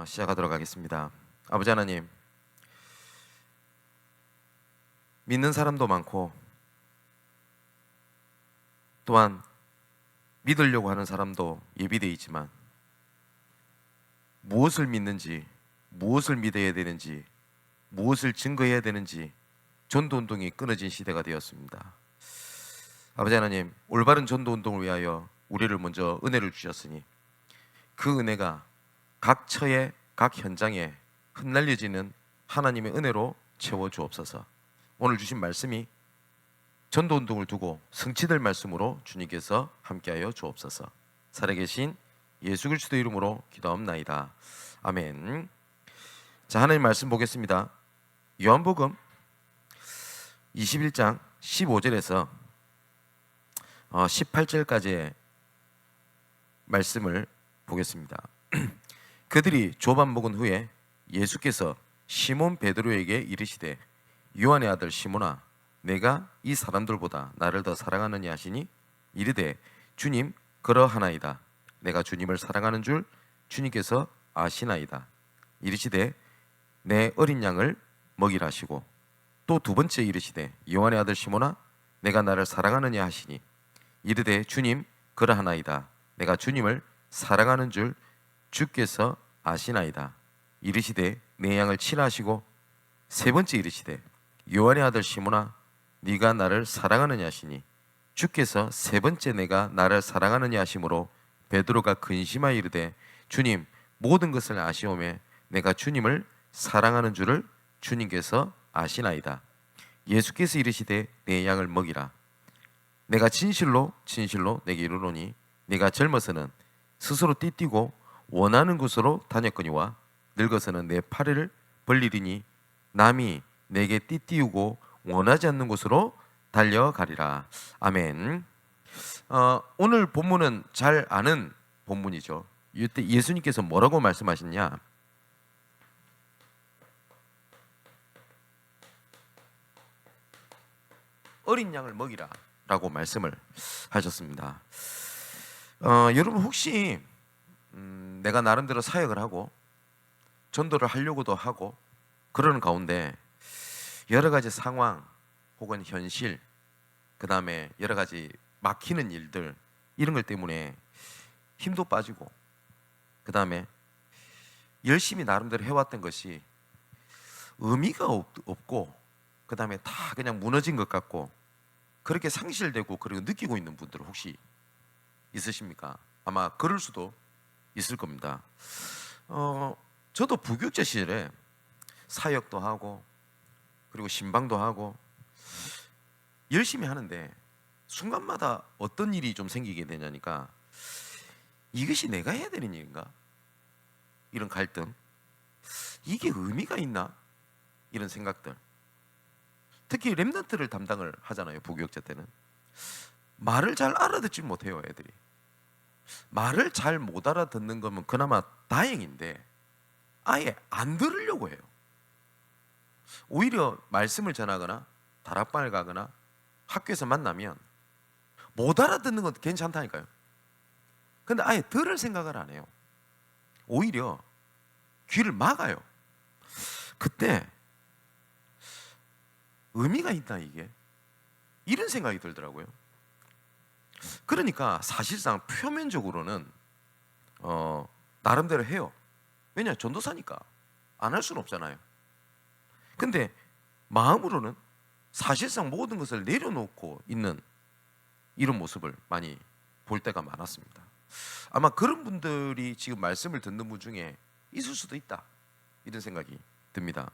시작하도록 하겠습니다. 아버지 하나님, 믿는 사람도 많고 또한 믿으려고 하는 사람도 예비되어 있지만 무엇을 믿는지, 무엇을 믿어야 되는지, 무엇을 증거해야 되는지 전도운동이 끊어진 시대가 되었습니다. 아버지 하나님, 올바른 전도운동을 위하여 우리를 먼저 은혜를 주셨으니 그 은혜가 각 처에, 각 현장에 흩날려지는 하나님의 은혜로 채워주옵소서. 오늘 주신 말씀이 전도운동을 두고 성취될 말씀으로 주님께서 함께하여 주옵소서. 살아계신 예수 그리스도 이름으로 기도합나이다. 아멘. 자, 하나님 말씀 보겠습니다. 요한복음 21장 15절에서 18절까지의 말씀을 보겠습니다. 그들이 조반 먹은 후에 예수께서 시몬 베드로에게 이르시되 요한의 아들 시몬아, 내가 이 사람들보다 나를 더 사랑하느냐 하시니 이르되 주님, 그러하나이다. 내가 주님을 사랑하는 줄 주님께서 아시나이다. 이르시되 내 어린 양을 먹이라 하시고 또 두 번째 이르시되 요한의 아들 시몬아, 내가 나를 사랑하느냐 하시니 이르되 주님, 그러하나이다. 내가 주님을 사랑하는 줄 주께서 아시나이다. 이르시되 내 양을 치라 하시고 세 번째 이르시되 요한의 아들 시몬아, 네가 나를 사랑하느냐 하시니 주께서 세 번째 내가 나를 사랑하느냐 하심으로 베드로가 근심하여 이르되 주님, 모든 것을 아시오매 내가 주님을 사랑하는 줄을 주님께서 아시나이다. 예수께서 이르시되 내 양을 먹이라. 내가 진실로 진실로 내게 이르노니 네가 젊어서는 스스로 띠띠고 원하는 곳으로 다녔거니와 늙어서는 내 팔을 벌리리니 남이 내게 띠띠우고 원하지 않는 곳으로 달려가리라. 아멘. 오늘 본문은 잘 아는 본문이죠. 이때 예수님께서 뭐라고 말씀하셨냐? 어린 양을 먹이라 라고 말씀을 하셨습니다. 여러분 혹시 내가 나름대로 사역을 하고 전도를 하려고도 하고 그러는 가운데 여러 가지 상황 혹은 현실, 그 다음에 여러 가지 막히는 일들, 이런 것 때문에 힘도 빠지고 그 다음에 열심히 나름대로 해왔던 것이 의미가 없고 그 다음에 다 그냥 무너진 것 같고 그렇게 상실되고 그리고 느끼고 있는 분들 혹시 있으십니까? 아마 그럴 수도 있을 겁니다. 저도 부교육자 시절에 사역도 하고 그리고 신방도 하고 열심히 하는데 순간마다 어떤 일이 좀 생기게 되냐니까 이것이 내가 해야 되는 일인가? 이런 갈등, 이게 의미가 있나? 이런 생각들. 특히 렘넌트를 담당을 하잖아요. 부교육자 때는 말을 잘 알아듣지 못해요. 애들이 말을 잘 못 알아듣는 거면 그나마 다행인데 아예 안 들으려고 해요. 오히려 말씀을 전하거나 다락방을 가거나 학교에서 만나면 못 알아듣는 건 괜찮다니까요. 근데 아예 들을 생각을 안 해요. 오히려 귀를 막아요. 그때 의미가 있나 이게? 이런 생각이 들더라고요. 그러니까 사실상 표면적으로는 나름대로 해요. 왜냐? 전도사니까 안 할 수는 없잖아요. 근데 마음으로는 사실상 모든 것을 내려놓고 있는 이런 모습을 많이 볼 때가 많았습니다. 아마 그런 분들이 지금 말씀을 듣는 분 중에 있을 수도 있다, 이런 생각이 듭니다.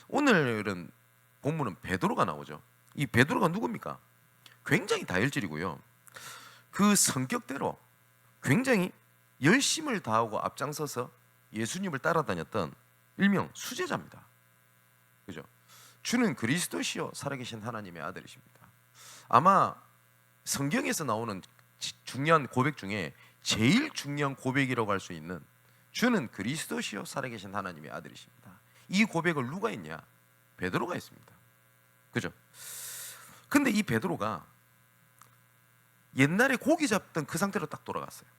오늘은 본문은 베드로가 나오죠. 이 베드로가 누굽니까? 굉장히 다혈질이고요. 그 성격대로 굉장히 열심을 다하고 앞장서서 예수님을 따라다녔던 일명 수제자입니다. 그죠? 주는 그리스도시요 살아계신 하나님의 아들이십니다. 아마 성경에서 나오는 중요한 고백 중에 제일 중요한 고백이라고 할 수 있는 주는 그리스도시요 살아계신 하나님의 아들이십니다. 이 고백을 누가 했냐? 베드로가 했습니다. 그죠? 근데 이 베드로가 옛날에 고기 잡던 그 상태로 딱 돌아갔어요.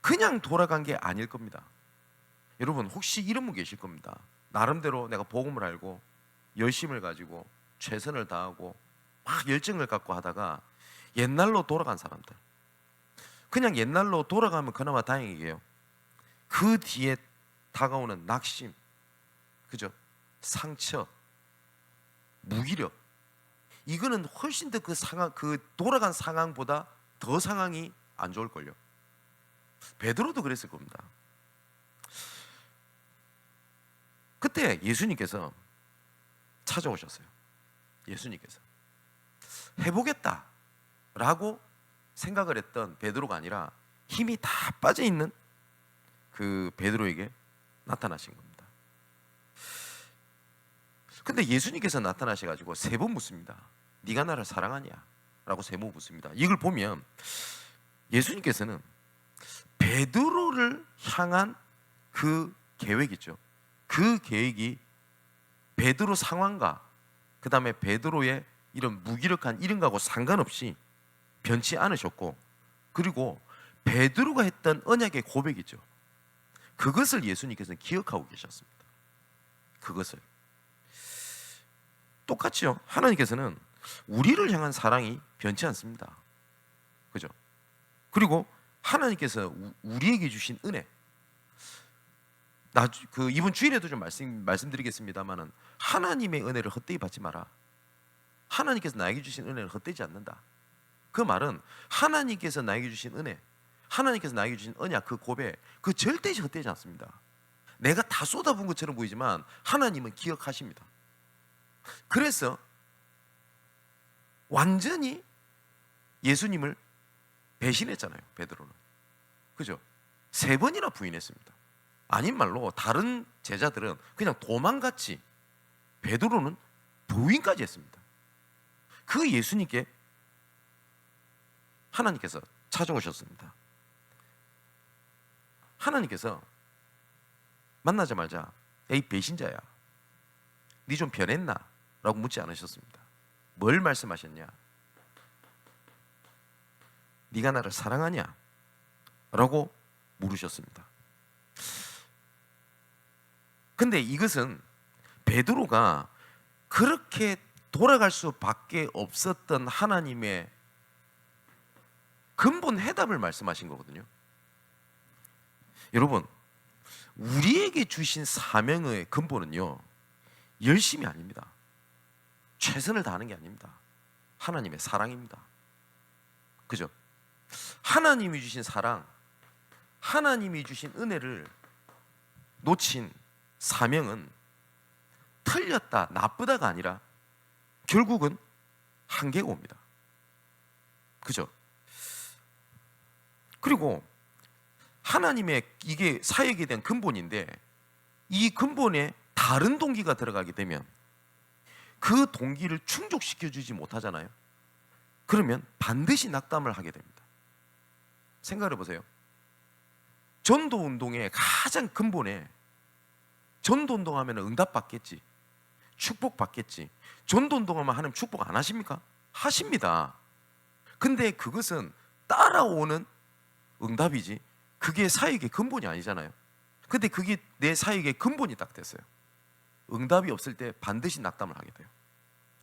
그냥 돌아간 게 아닐 겁니다. 여러분 혹시 이런 분 계실 겁니다. 나름대로 내가 복음을 알고 열심을 가지고 최선을 다하고 막 열정을 갖고 하다가 옛날로 돌아간 사람들, 그냥 옛날로 돌아가면 그나마 다행이게요. 그 뒤에 다가오는 낙심, 그죠? 상처, 무기력, 이거는 훨씬 더 그 상황, 그 돌아간 상황보다 더 상황이 안 좋을걸요. 베드로도 그랬을 겁니다. 그때 예수님께서 찾아오셨어요. 예수님께서 해보겠다라고 생각을 했던 베드로가 아니라 힘이 다 빠져있는 그 베드로에게 나타나신 겁니다. 근데 예수님께서 나타나셔가지고 세 번 묻습니다. 네가 나를 사랑하냐? 라고 세 번 묻습니다. 이걸 보면 예수님께서는 베드로를 향한 그 계획 있죠. 그 계획이 베드로 상황과 그 다음에 베드로의 이런 무기력한 이런 거하고 상관없이 변치 않으셨고, 그리고 베드로가 했던 언약의 고백이죠. 그것을 예수님께서는 기억하고 계셨습니다. 그것을 똑같이요. 하나님께서는 우리를 향한 사랑이 변치 않습니다. 그죠? 그리고 하나님께서 우리에게 주신 은혜, 이번 주일에도 좀 말씀드리겠습니다만은 하나님의 은혜를 헛되이 받지 마라. 하나님께서 나에게 주신 은혜를 헛되지 않는다. 그 말은 하나님께서 나에게 주신 은혜, 하나님께서 나에게 주신 언약, 그 고백, 그 절대 헛되지 않습니다. 내가 다 쏟아부은 것처럼 보이지만 하나님은 기억하십니다. 그래서 완전히 예수님을 배신했잖아요, 베드로는. 그죠? 3번이나 부인했습니다. 아닌 말로 다른 제자들은 그냥 도망갔지, 베드로는 부인까지 했습니다. 그 예수님께 하나님께서 찾아오셨습니다. 하나님께서 만나자마자 에이 배신자야, 니 좀 변했나? 라고 묻지 않으셨습니다. 뭘 말씀하셨냐? 네가 나를 사랑하냐? 라고 물으셨습니다. 근데 이것은 베드로가 그렇게 돌아갈 수밖에 없었던 하나님의 근본 해답을 말씀하신 거거든요. 여러분, 우리에게 주신 사명의 근본은요, 열심이 아닙니다. 최선을 다하는 게 아닙니다. 하나님의 사랑입니다. 그죠? 하나님이 주신 사랑, 하나님이 주신 은혜를 놓친 사명은 틀렸다, 나쁘다가 아니라 결국은 한계가 옵니다. 그죠? 그리고 하나님의 이게 사역에 대한 근본인데, 이 근본에 다른 동기가 들어가게 되면 그 동기를 충족시켜 주지 못하잖아요. 그러면 반드시 낙담을 하게 됩니다. 생각해 보세요. 전도 운동의 가장 근본에, 전도 운동하면 응답 받겠지, 축복 받겠지. 전도 운동하면 하나님 축복 안 하십니까? 하십니다. 근데 그것은 따라오는 응답이지 그게 사역의 근본이 아니잖아요. 근데 그게 내 사역의 근본이 딱 됐어요. 응답이 없을 때 반드시 낙담을 하게 돼요.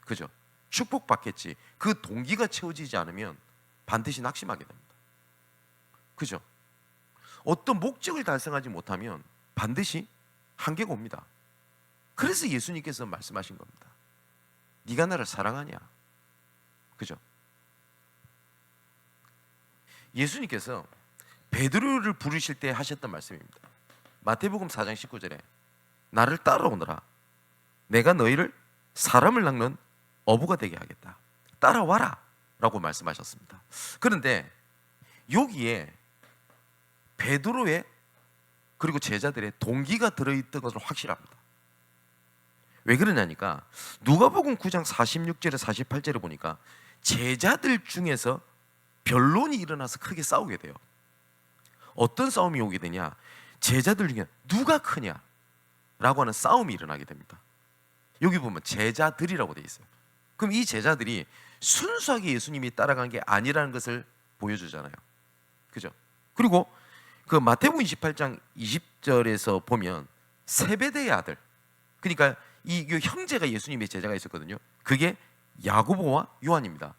그죠? 축복 받겠지, 그 동기가 채워지지 않으면 반드시 낙심하게 됩니다. 그죠? 어떤 목적을 달성하지 못하면 반드시 한계가 옵니다. 그래서 예수님께서 말씀하신 겁니다. 네가 나를 사랑하냐? 그죠? 예수님께서 베드로를 부르실 때 하셨던 말씀입니다. 마태복음 4장 19절에 나를 따라오너라, 내가 너희를 사람을 낚는 어부가 되게 하겠다, 따라와라 라고 말씀하셨습니다. 그런데 여기에 베드로의 그리고 제자들의 동기가 들어있던 것은 확실합니다. 왜 그러냐니까 누가복음 9장 46절에 48절에 보니까 제자들 중에서 변론이 일어나서 크게 싸우게 돼요. 어떤 싸움이 오게 되냐? 제자들 중에 누가 크냐라고 하는 싸움이 일어나게 됩니다. 여기 보면 제자들이라고 되어 있어요. 그럼 이 제자들이 순수하게 예수님이 따라간 게 아니라는 것을 보여주잖아요. 그죠? 그리고 그 마태복음 28장 20절에서 보면 세베대의 아들, 그러니까 이 형제가 예수님의 제자가 있었거든요. 그게 야고보와 요한입니다.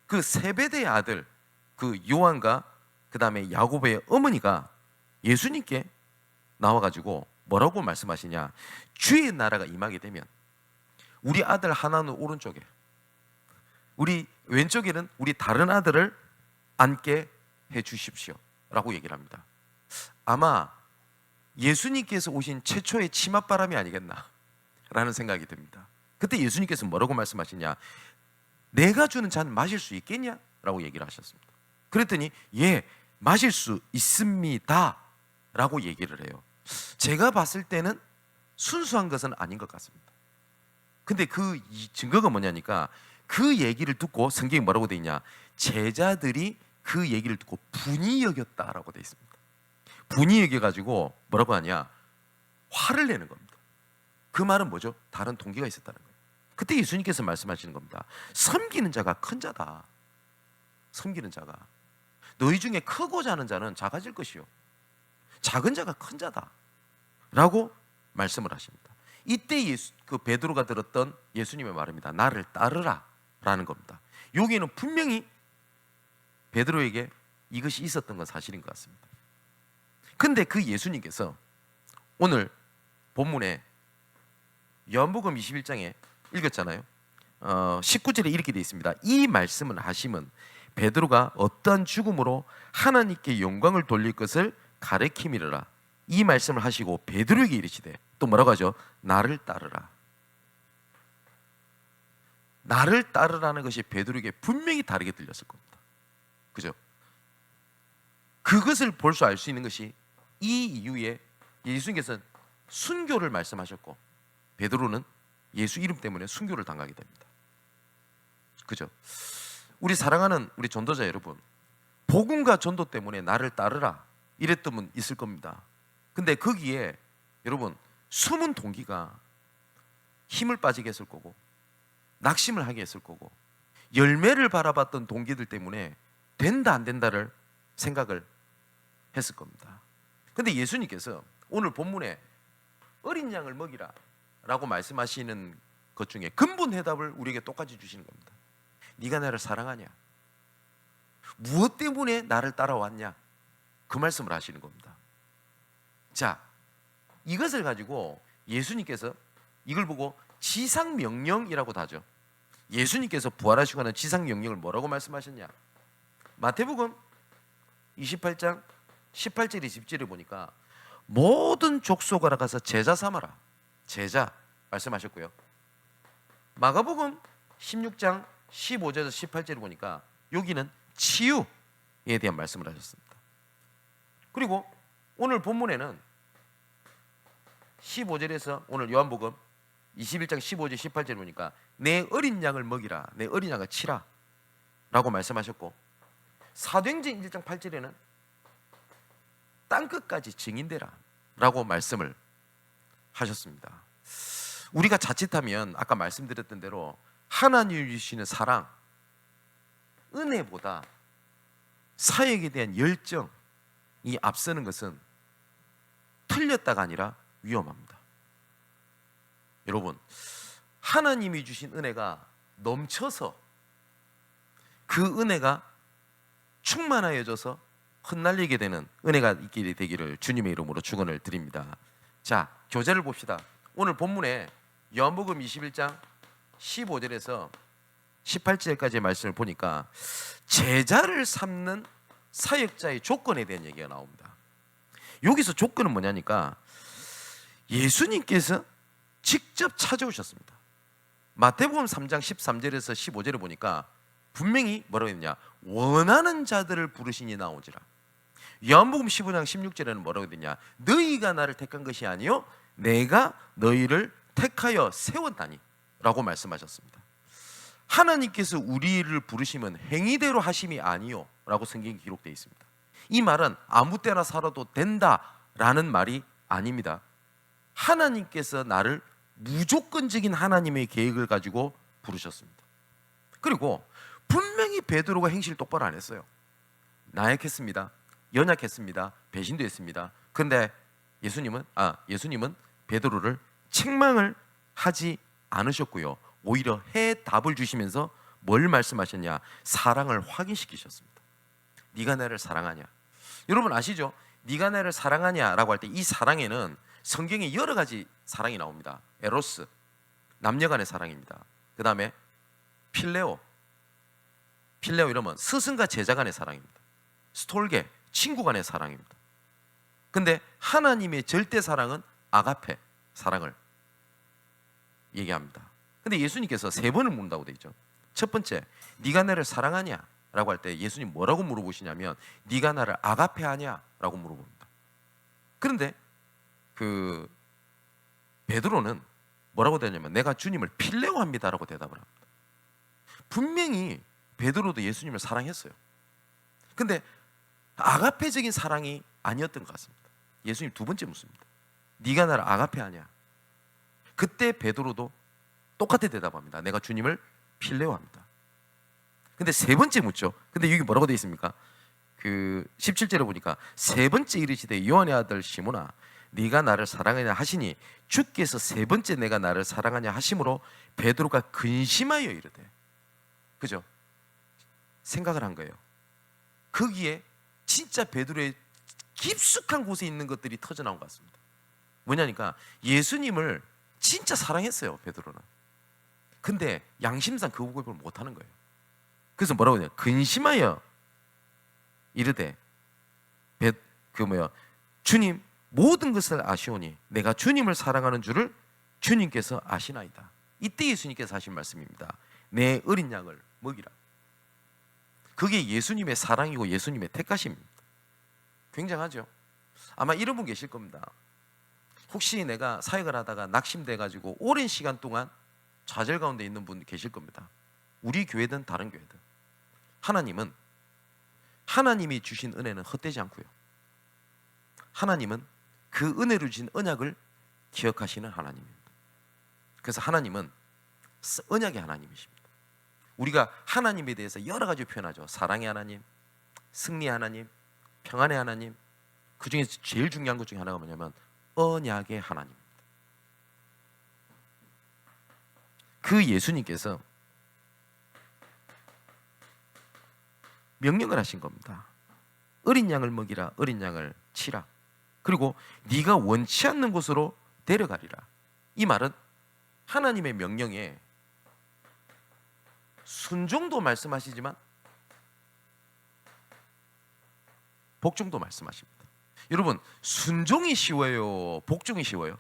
그 세베대의 아들 그 요한과 그 다음에 야고보의 어머니가 예수님께 나와가지고 뭐라고 말씀하시냐? 주의 나라가 임하게 되면 우리 아들 하나는 오른쪽에, 우리 왼쪽에는 우리 다른 아들을 앉게 해 주십시오 라고 얘기를 합니다. 아마 예수님께서 오신 최초의 치맛바람이 아니겠나 라는 생각이 듭니다. 그때 예수님께서 뭐라고 말씀하시냐? 내가 주는 잔 마실 수 있겠냐? 라고 얘기를 하셨습니다. 그랬더니 예, 마실 수 있습니다 라고 얘기를 해요. 제가 봤을 때는 순수한 것은 아닌 것 같습니다. 근데 그 증거가 뭐냐니까, 그 얘기를 듣고 성경이 뭐라고 돼 있냐? 제자들이 그 얘기를 듣고 분이 여겼다라고 돼 있습니다. 분이 여겨가지고 뭐라고 하냐? 화를 내는 겁니다. 그 말은 뭐죠? 다른 동기가 있었다는 거예요. 그때 예수님께서 말씀하시는 겁니다. 섬기는 자가 큰 자다. 섬기는 자가, 너희 중에 크고자 하는 자는 작아질 것이요 작은 자가 큰 자다 라고 말씀을 하십니다. 이때 그 베드로가 들었던 예수님의 말입니다. 나를 따르라 라는 겁니다. 여기에는 분명히 베드로에게 이것이 있었던 건 사실인 것 같습니다. 근데 그 예수님께서 오늘 본문에 요한복음 21장에 읽었잖아요. 19절에 이렇게 되어 있습니다. 이 말씀을 하심은 베드로가 어떠한 죽음으로 하나님께 영광을 돌릴 것을 가리킴이라. 이 말씀을 하시고 베드로에게 이르시되, 또 뭐라고 하죠? 나를 따르라. 나를 따르라는 것이 베드로에게 분명히 다르게 들렸을 겁니다. 그죠? 그것을 볼 수 알 수 있는 것이 이 이후에 예수님께서는 순교를 말씀하셨고 베드로는 예수 이름 때문에 순교를 당하게 됩니다. 그죠? 우리 사랑하는 우리 전도자 여러분, 복음과 전도 때문에 나를 따르라 이랬던 분 있을 겁니다. 근데 거기에 여러분 숨은 동기가 힘을 빠지게 했을 거고 낙심을 하게 했을 거고 열매를 바라봤던 동기들 때문에 된다 안 된다를 생각을 했을 겁니다. 근데 예수님께서 오늘 본문에 어린 양을 먹이라 라고 말씀하시는 것 중에 근본 해답을 우리에게 똑같이 주시는 겁니다. 네가 나를 사랑하냐? 무엇 때문에 나를 따라왔냐? 그 말씀을 하시는 겁니다. 자, 이것을 가지고 예수님께서 이걸 보고 지상명령이라고도 하죠. 예수님께서 부활하시고 난 지상명령을 뭐라고 말씀하셨냐? 마태복음 28장 18절 20절에 보니까 모든 족속으로 가서 제자 삼아라. 제자 말씀하셨고요. 마가복음 16장 15절에서 18절을 보니까 여기는 치유에 대한 말씀을 하셨습니다. 그리고 오늘 본문에는 15절에서 오늘 요한복음 21장 15절 18절 보니까 내 어린 양을 먹이라, 내 어린 양을 치라 라고 말씀하셨고, 사도행전 1장 8절에는 땅끝까지 증인되라 라고 말씀을 하셨습니다. 우리가 자칫하면 아까 말씀드렸던 대로 하나님이 주시는 사랑, 은혜보다 사역에 대한 열정이 앞서는 것은 틀렸다가 아니라 위험합니다. 여러분, 하나님이 주신 은혜가 넘쳐서 그 은혜가 충만하여져서 흩날리게 되는 은혜가 있게 되기를 주님의 이름으로 축원을 드립니다. 자, 교재를 봅시다. 오늘 본문에 요한복음 21장 15절에서 18절까지의 말씀을 보니까 제자를 삼는 사역자의 조건에 대한 얘기가 나옵니다. 여기서 조건은 뭐냐니까 예수님께서 직접 찾아오셨습니다. 마태복음 3장 13절에서 15절에 보니까 분명히 뭐라고 했냐? 원하는 자들을 부르시니 나오지라. 요한복음 15장 16절에는 뭐라고 했냐? 너희가 나를 택한 것이 아니요 내가 너희를 택하여 세웠다니 라고 말씀하셨습니다. 하나님께서 우리를 부르시면 행위대로 하심이 아니요 라고 성경에 기록되어 있습니다. 이 말은 아무 때나 살아도 된다라는 말이 아닙니다. 하나님께서 나를 무조건적인 하나님의 계획을 가지고 부르셨습니다. 그리고 분명히 베드로가 행실 똑바로 안 했어요. 나약했습니다. 연약했습니다. 배신도 했습니다. 그런데 예수님은 베드로를 책망을 하지 않으셨고요. 오히려 해답을 주시면서 뭘 말씀하셨냐? 사랑을 확인시키셨습니다. 네가 나를 사랑하냐? 여러분 아시죠? 네가 나를 사랑하냐라고 할 때 이 사랑에는 성경에 여러 가지 사랑이 나옵니다. 에로스, 남녀 간의 사랑입니다. 그 다음에 필레오 이러면 스승과 제자 간의 사랑입니다. 스톨게, 친구 간의 사랑입니다. 근데 하나님의 절대 사랑은 아가페, 사랑을 얘기합니다. 근데 예수님께서 세 번을 묻는다고 되어 있죠. 첫 번째, 네가 나를 사랑하냐? 라고 할 때 예수님 뭐라고 물어보시냐면 네가 나를 아가페하냐? 라고 물어봅니다. 그런데 베드로는 뭐라고 되냐면 내가 주님을 필레오합니다 라고 대답을 합니다. 분명히 베드로도 예수님을 사랑했어요. 근데 아가페적인 사랑이 아니었던 것 같습니다. 예수님 두 번째 묻습니다. 네가 나를 아가페하냐? 그때 베드로도 똑같이 대답합니다. 내가 주님을 필레오합니다. 근데 세 번째 묻죠. 근데 여기 뭐라고 되어 있습니까? 17절에 보니까 세 번째 이르시되 요한의 아들 시몬아 네가 나를 사랑하냐 하시니 주께서 세 번째 내가 나를 사랑하냐 하심으로 베드로가 근심하여 이르되, 그죠? 생각을 한 거예요. 거기에 진짜 베드로의 깊숙한 곳에 있는 것들이 터져나온 것 같습니다. 뭐냐니까 예수님을 진짜 사랑했어요, 베드로는. 근데 양심상 그 고백을 못하는 거예요. 그래서 뭐라고 해요? 근심하여 이르되 주님 모든 것을 아시오니 내가 주님을 사랑하는 줄을 주님께서 아시나이다. 이때 예수님께서 하신 말씀입니다. 내 어린 양을 먹이라. 그게 예수님의 사랑이고 예수님의 택하심입니다. 굉장하죠? 아마 이런 분 계실 겁니다. 혹시 내가 사역을 하다가 낙심돼가지고 오랜 시간 동안 좌절 가운데 있는 분 계실 겁니다. 우리 교회든 다른 교회든 하나님은 하나님이 주신 은혜는 헛되지 않고요. 하나님은 그 은혜로 주신 언약을 기억하시는 하나님입니다. 그래서 하나님은 언약의 하나님이십니다. 우리가 하나님에 대해서 여러 가지 표현하죠. 사랑의 하나님, 승리의 하나님, 평안의 하나님. 그 중에서 제일 중요한 것 중에 하나가 뭐냐면 언약의 하나님입니다. 그 예수님께서 명령을 하신 겁니다. 어린 양을 먹이라, 어린 양을 치라. 그리고 네가 원치 않는 곳으로 데려가리라. 이 말은 하나님의 명령에 순종도 말씀하시지만 복종도 말씀하십니다. 여러분, 순종이 쉬워요? 복종이 쉬워요?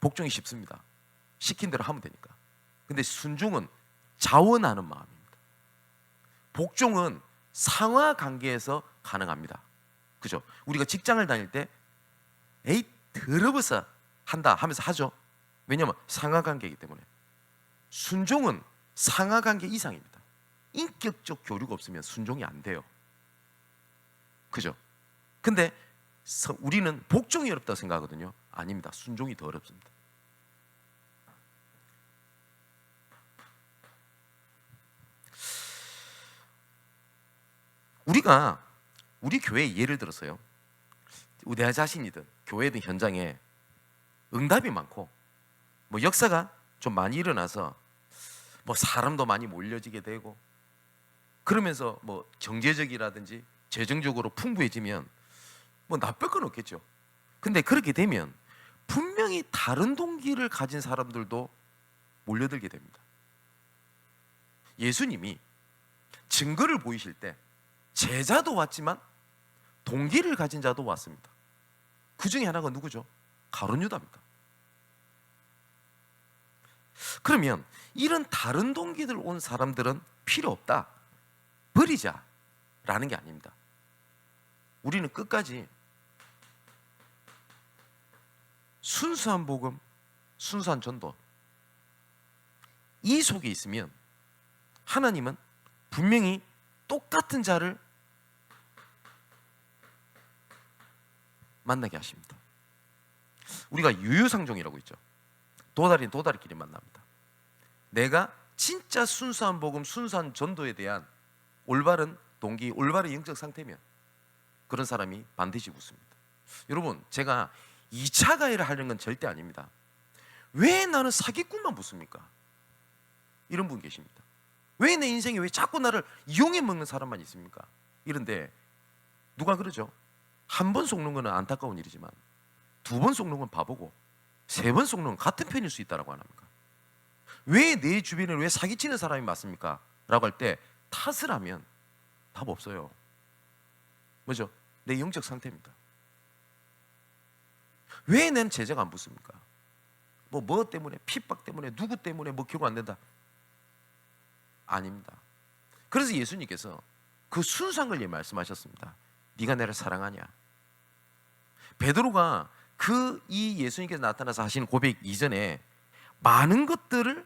복종이 쉽습니다. 시킨 대로 하면 되니까. 근데 순종은 자원하는 마음입니다. 복종은 상하 관계에서 가능합니다. 그죠? 우리가 직장을 다닐 때 에이 더러워서 한다 하면서 하죠. 왜냐하면 상하 관계이기 때문에. 순종은 상하 관계 이상입니다. 인격적 교류가 없으면 순종이 안 돼요. 그죠? 근데 우리는 복종이 어렵다고 생각하거든요. 아닙니다. 순종이 더 어렵습니다. 우리 교회 예를 들어서요, 내 자신이든 교회든 현장에 응답이 많고 뭐 역사가 좀 많이 일어나서 뭐 사람도 많이 몰려지게 되고 그러면서 뭐 경제적이라든지 재정적으로 풍부해지면 뭐 나쁠 건 없겠죠. 근데 그렇게 되면 분명히 다른 동기를 가진 사람들도 몰려들게 됩니다. 예수님이 증거를 보이실 때 제자도 왔지만 동기를 가진 자도 왔습니다. 그 중에 하나가 누구죠? 가룟 유다입니다. 그러면 이런 다른 동기들 온 사람들은 필요 없다, 버리자라는 게 아닙니다. 우리는 끝까지 순수한 복음, 순수한 전도, 이 속에 있으면 하나님은 분명히 똑같은 자를 만나게 하십니다. 우리가 유유상종이라고 있죠. 도다리는 도다리끼리 만납니다. 내가 진짜 순수한 복음, 순수한 전도에 대한 올바른 동기, 올바른 영적 상태면 그런 사람이 반드시 붙습니다. 여러분, 제가 2차 가해를 하려는 건 절대 아닙니다. 왜 나는 사기꾼만 붙습니까? 이런 분 계십니다. 왜 내 인생에 왜 자꾸 나를 이용해 먹는 사람만 있습니까? 이런데 누가 그러죠? 한 번 속는 건 안타까운 일이지만 2번 속는 건 바보고 3번 속는 건 같은 편일 수 있다라고 안 합니까? 왜 내 주변에 왜 사기치는 사람이 많습니까? 라고 할 때 탓을 하면 답 없어요. 뭐죠? 내 영적 상태입니다. 왜 난 제재가 안 붙습니까? 뭐 때문에, 핍박 때문에, 누구 때문에 뭐 결국 안 된다? 아닙니다. 그래서 예수님께서 그 순수한 걸 말씀하셨습니다. 네가 나를 사랑하냐? 베드로가 이 예수님께서 나타나서 하시는 고백 이전에 많은 것들을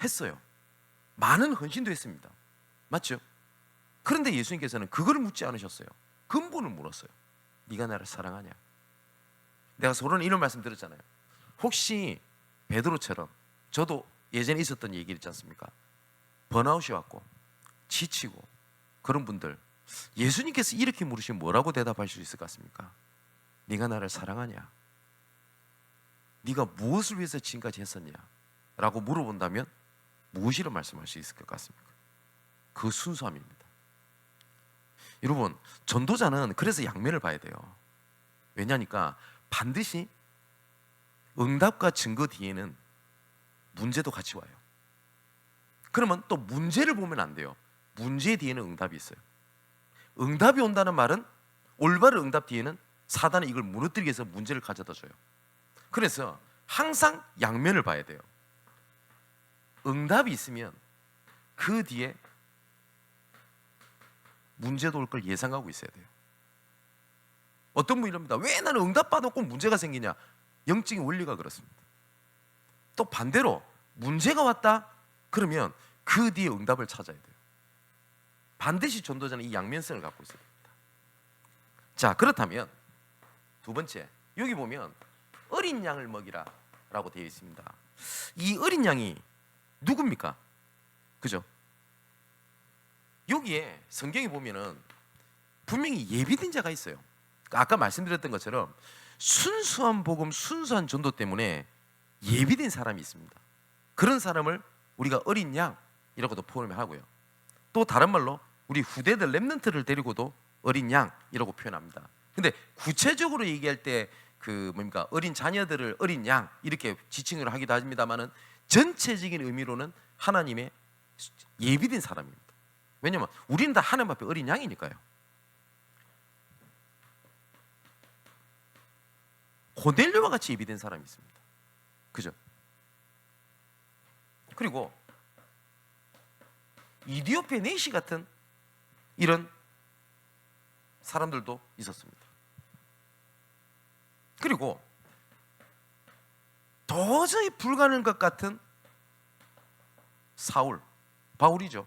했어요. 많은 헌신도 했습니다. 맞죠? 그런데 예수님께서는 그걸 묻지 않으셨어요. 근본을 물었어요. 네가 나를 사랑하냐? 내가 서론에 이런 말씀 드렸잖아요. 혹시 베드로처럼 저도 예전에 있었던 얘기 있지 않습니까? 번아웃이 왔고 지치고 그런 분들, 예수님께서 이렇게 물으시면 뭐라고 대답할 수 있을 것 같습니까? 네가 나를 사랑하냐? 네가 무엇을 위해서 지금까지 했었냐? 라고 물어본다면 무엇이라 말씀할 수 있을 것 같습니까? 그 순수함입니다. 여러분, 전도자는 그래서 양면을 봐야 돼요. 왜냐니까 반드시 응답과 증거 뒤에는 문제도 같이 와요. 그러면 또 문제를 보면 안 돼요. 문제 뒤에는 응답이 있어요. 응답이 온다는 말은 올바른 응답 뒤에는 사단이 이걸 무너뜨리기 위해서 문제를 가져다 줘요. 그래서 항상 양면을 봐야 돼요. 응답이 있으면 그 뒤에 문제도 올 걸 예상하고 있어야 돼요. 어떤 분이 이럽니다. 왜 나는 응답받아 꼭 문제가 생기냐? 영적인 원리가 그렇습니다. 또 반대로 문제가 왔다 그러면 그 뒤에 응답을 찾아야 돼요. 반드시 전도자는 이 양면성을 갖고 있어야 됩니다. 자, 그렇다면 두 번째, 여기 보면 어린 양을 먹이라 라고 되어 있습니다. 이 어린 양이 누굽니까? 그죠? 여기에 성경에 보면은 분명히 예비된 자가 있어요. 아까 말씀드렸던 것처럼 순수한 복음, 순수한 전도 때문에 예비된 사람이 있습니다. 그런 사람을 우리가 어린 양이라고도 표현하고요. 또 다른 말로 우리 후대들 렘넌트를 데리고도 어린 양이라고 표현합니다. 근데 구체적으로 얘기할 때 어린 자녀들을 어린 양 이렇게 지칭을 하기도 합니다만은 전체적인 의미로는 하나님의 예비된 사람입니다. 왜냐하면 우리는 다 하나님 앞에 어린 양이니까요. 고넬료와 같이 예비된 사람이 있습니다. 그죠? 그리고 이디오페 네시 같은 이런 사람들도 있었습니다. 그리고 도저히 불가능한 것 같은 바울이죠.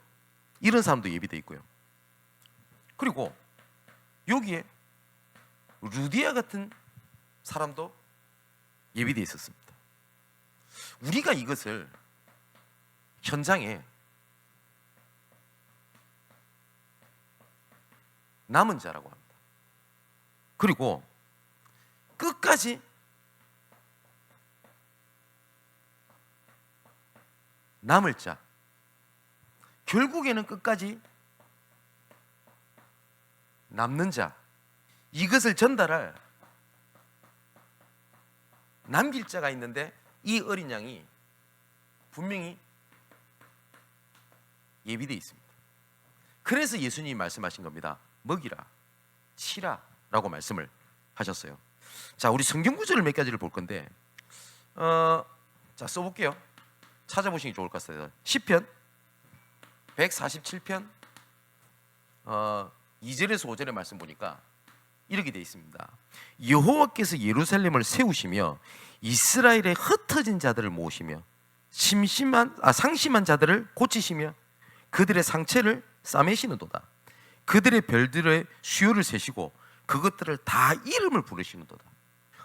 이런 사람도 예비되어 있고요. 그리고 여기에 루디아 같은 사람도 예비되어 있었습니다. 우리가 이것을 현장에 남은 자라고 합니다. 그리고 끝까지 남을 자, 결국에는 끝까지 남는 자, 이것을 전달할 남길 자가 있는데 이 어린 양이 분명히 예비되어 있습니다. 그래서 예수님이 말씀하신 겁니다. 먹이라, 치라 라고 말씀을 하셨어요. 자, 우리 성경 구절을 몇 가지를 볼 건데 자, 써볼게요. 찾아보시기 좋을 것 같아요. 시편 147편 2절에서 5절의 말씀 보니까 이렇게 되어 있습니다. 여호와께서 예루살렘을 세우시며 이스라엘의 흩어진 자들을 모으시며 상심한 자들을 고치시며 그들의 상처를 싸매시는도다. 그들의 별들의 수요를 세시고 그것들을 다 이름을 부르시는도다.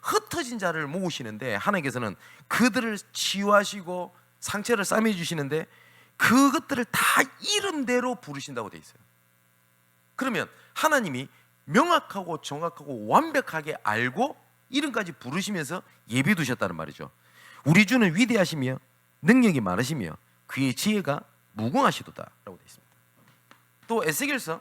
흩어진 자를 모으시는데 하나님께서는 그들을 치유하시고 상처를 싸매 주시는데 그것들을 다 이름대로 부르신다고 되어 있어요. 그러면 하나님이 명확하고 정확하고 완벽하게 알고 이름까지 부르시면서 예비 두셨다는 말이죠. 우리 주는 위대하시며 능력이 많으시며 그의 지혜가 무궁하시도다 라고 되어 있습니다. 또 에스겔서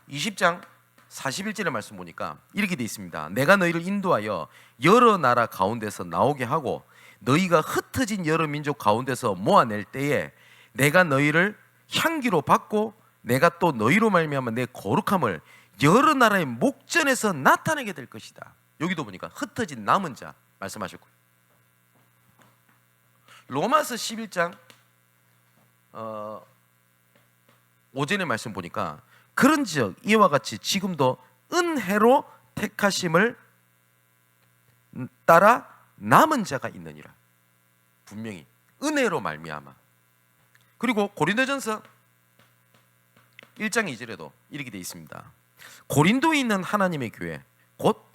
20장 41절의 말씀 보니까 이렇게 되어 있습니다. 내가 너희를 인도하여 여러 나라 가운데서 나오게 하고 너희가 흩어진 여러 민족 가운데서 모아낼 때에 내가 너희를 향기로 받고 내가 또 너희로 말미암아 내 거룩함을 여러 나라의 목전에서 나타내게 될 것이다. 여기도 보니까 흩어진 남은 자 말씀하셨고요. 로마서 11장 5절의 말씀 보니까 그런즉 이와 같이 지금도 은혜로 택하심을 따라 남은 자가 있느니라. 분명히 은혜로 말미암아. 그리고 고린도전서 1장 2절에도 이렇게 되어 있습니다. 고린도에 있는 하나님의 교회 곧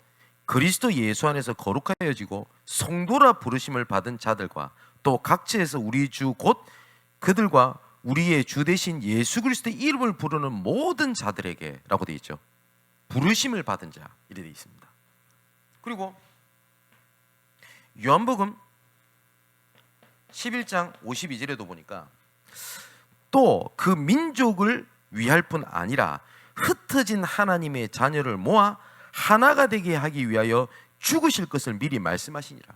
그리스도 예수 안에서 거룩하여지고 성도라 부르심을 받은 자들과 또 각지에서 우리 주 곧 그들과 우리의 주 되신 예수 그리스도의 이름을 부르는 모든 자들에게 라고 되어 있죠. 부르심을 받은 자 이렇게 되어 있습니다. 그리고 요한복음 11장 52절에도 보니까 또 그 민족을 위할 뿐 아니라 흩어진 하나님의 자녀를 모아 하나가 되게 하기 위하여 죽으실 것을 미리 말씀하시니라.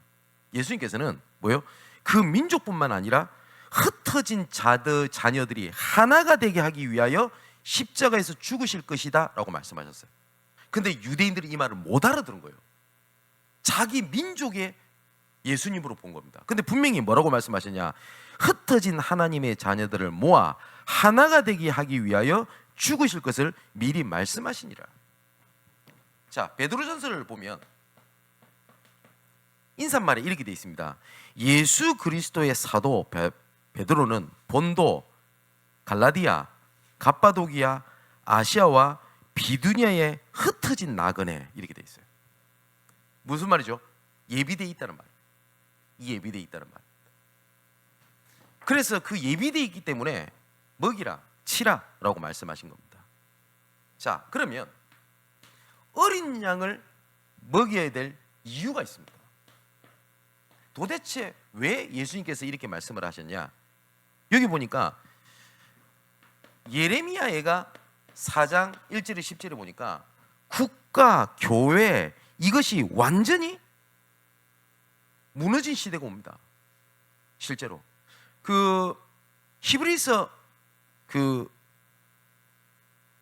예수님께서는 뭐요? 그 민족뿐만 아니라 흩어진 자녀들이 하나가 되게 하기 위하여 십자가에서 죽으실 것이다 라고 말씀하셨어요. 근데 유대인들이 이 말을 못 알아들은 거예요. 자기 민족의 예수님으로 본 겁니다. 근데 분명히 뭐라고 말씀하셨냐? 흩어진 하나님의 자녀들을 모아 하나가 되게 하기 위하여 죽으실 것을 미리 말씀하시니라. 자, 베드로전서를 보면 인사말에 이렇게 되어 있습니다. 예수 그리스도의 사도 베드로는 본도, 갈라디아, 갑바도기아, 아시아와 비두니아에 흩어진 나그네 이렇게 되어 있어요. 무슨 말이죠? 예비되어 있다는 말. 이 예비되어 있다는 말. 그래서 그 예비되어 있기 때문에 먹이라, 치라라고 말씀하신 겁니다. 자, 그러면 어린 양을 먹여야 될 이유가 있습니다. 도대체 왜 예수님께서 이렇게 말씀을 하셨냐? 여기 보니까 예레미야애가 4장 1절에 10절에 보니까 국가, 교회 이것이 완전히 무너진 시대가 옵니다. 실제로 그 히브리서 그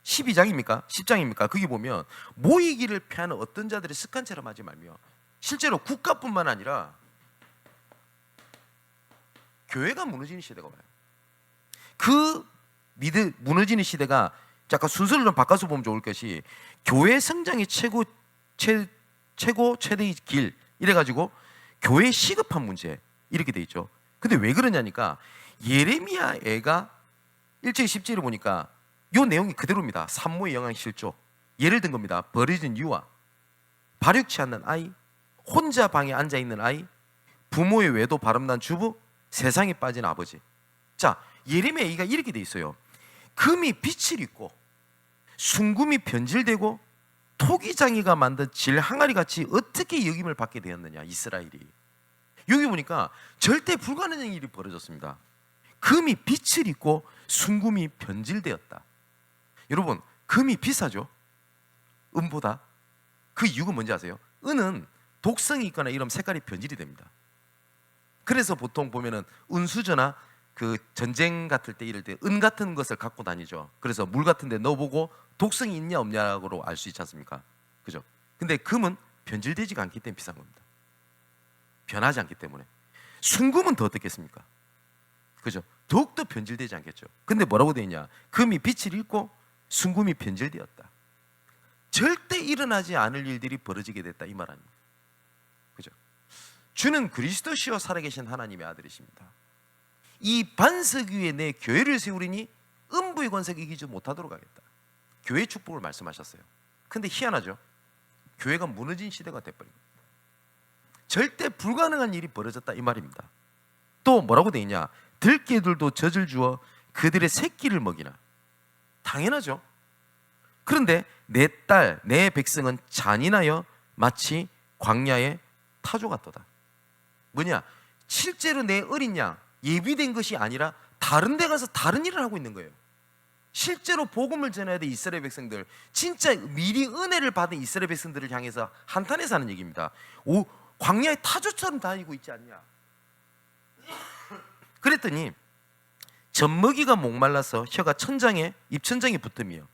12장입니까? 10장입니까? 거기 보면 모이기를 피하는 어떤 자들의 습관처럼 하지 말며 실제로 국가뿐만 아니라 교회가 무너지는 시대가 와요. 그 무너지는 시대가 약간 순서를 좀 바꿔서 보면 좋을 것이 교회 성장의 최대의 길 이래가지고 교회 시급한 문제 이렇게 돼 있죠. 근데 왜 그러냐니까 예레미야 애가 1절 10절을 보니까 요 내용이 그대로입니다. 산모의 영향 실조 예를 든 겁니다. 버려진 유아, 발육치 않는 아이, 혼자 방에 앉아있는 아이, 부모의 외도 바람난 주부, 세상에 빠진 아버지. 자, 예레미야 애가 이렇게 돼 있어요. 금이 빛을 입고 순금이 변질되고 토기장이가 만든 질 항아리 같이 어떻게 여김을 받게 되었느냐 이스라엘이. 여기 보니까 절대 불가능한 일이 벌어졌습니다. 금이 빛을 입고 순금이 변질되었다. 여러분, 금이 비싸죠? 은보다. 그 이유가 뭔지 아세요? 은은 독성이 있거나 이런 색깔이 변질이 됩니다. 그래서 보통 보면은 은수저나 그 전쟁 같을 때 이럴 때 은 같은 것을 갖고 다니죠. 그래서 물 같은 데 넣어보고 독성이 있냐 없냐로 알 수 있지 않습니까? 그죠? 근데 금은 변질되지가 않기 때문에 비싼 겁니다. 변하지 않기 때문에. 순금은 더 어떻겠습니까? 그죠? 더욱더 변질되지 않겠죠. 근데 뭐라고 되어 있냐? 금이 빛을 잃고 순금이 변질되었다. 절대 일어나지 않을 일들이 벌어지게 됐다 이 말 아닙니까? 그죠? 주는 그리스도시요 살아계신 하나님의 아들이십니다. 이 반석 위에 내 교회를 세우리니 음부의 권세가 이기지 못하도록 하겠다. 교회 축복을 말씀하셨어요. 근데 희한하죠. 교회가 무너진 시대가 돼버린 거예요. 절대 불가능한 일이 벌어졌다 이 말입니다. 또 뭐라고 돼 있냐? 들깨들도 젖을 주어 그들의 새끼를 먹이나. 당연하죠. 그런데 내 딸, 내 백성은 잔인하여 마치 광야의 타조 같도다. 뭐냐? 실제로 내 어린 양 예비된 것이 아니라 다른 데 가서 다른 일을 하고 있는 거예요. 실제로 복음을 전해야 될 이스라엘 백성들, 진짜 미리 은혜를 받은 이스라엘 백성들을 향해서 한탄해서 하는 얘기입니다. 광야의 타조처럼 다니고 있지 않냐? 그랬더니 젖먹이가 목말라서 혀가 입천장에 붙으며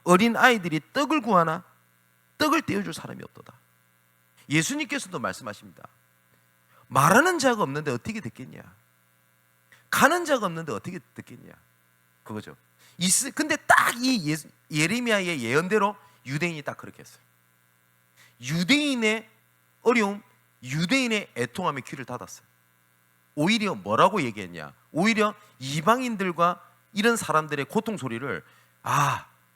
어린 아이들이 떡을 구하나 떡을 떼어줄 사람이 없도다. 예수님께서도 말씀하십니다. 말하는 자가 없는데 어떻게 듣겠냐? 가는 자가 없는데 어떻게 듣겠냐? 그거죠. 근데 딱 이 예레미야의 예언대로 유대인이 딱 그렇게 했어요. 유대인의 어려움, 유대인의 애통함에 귀를 닫았어요. 오히려 뭐라고 얘기했냐? 오히려 이방인들과 이런 사람들의 고통 소리를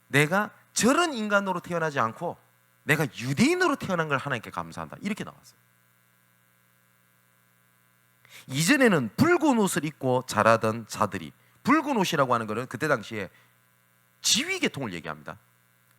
내가 저런 인간으로 태어나지 않고 내가 유대인으로 태어난 걸 하나님께 감사한다. 이렇게 나왔어요. 이전에는 붉은 옷을 입고 자라던 자들이, 붉은 옷이라고 하는 것은 그때 당시에 지위 계통을 얘기합니다.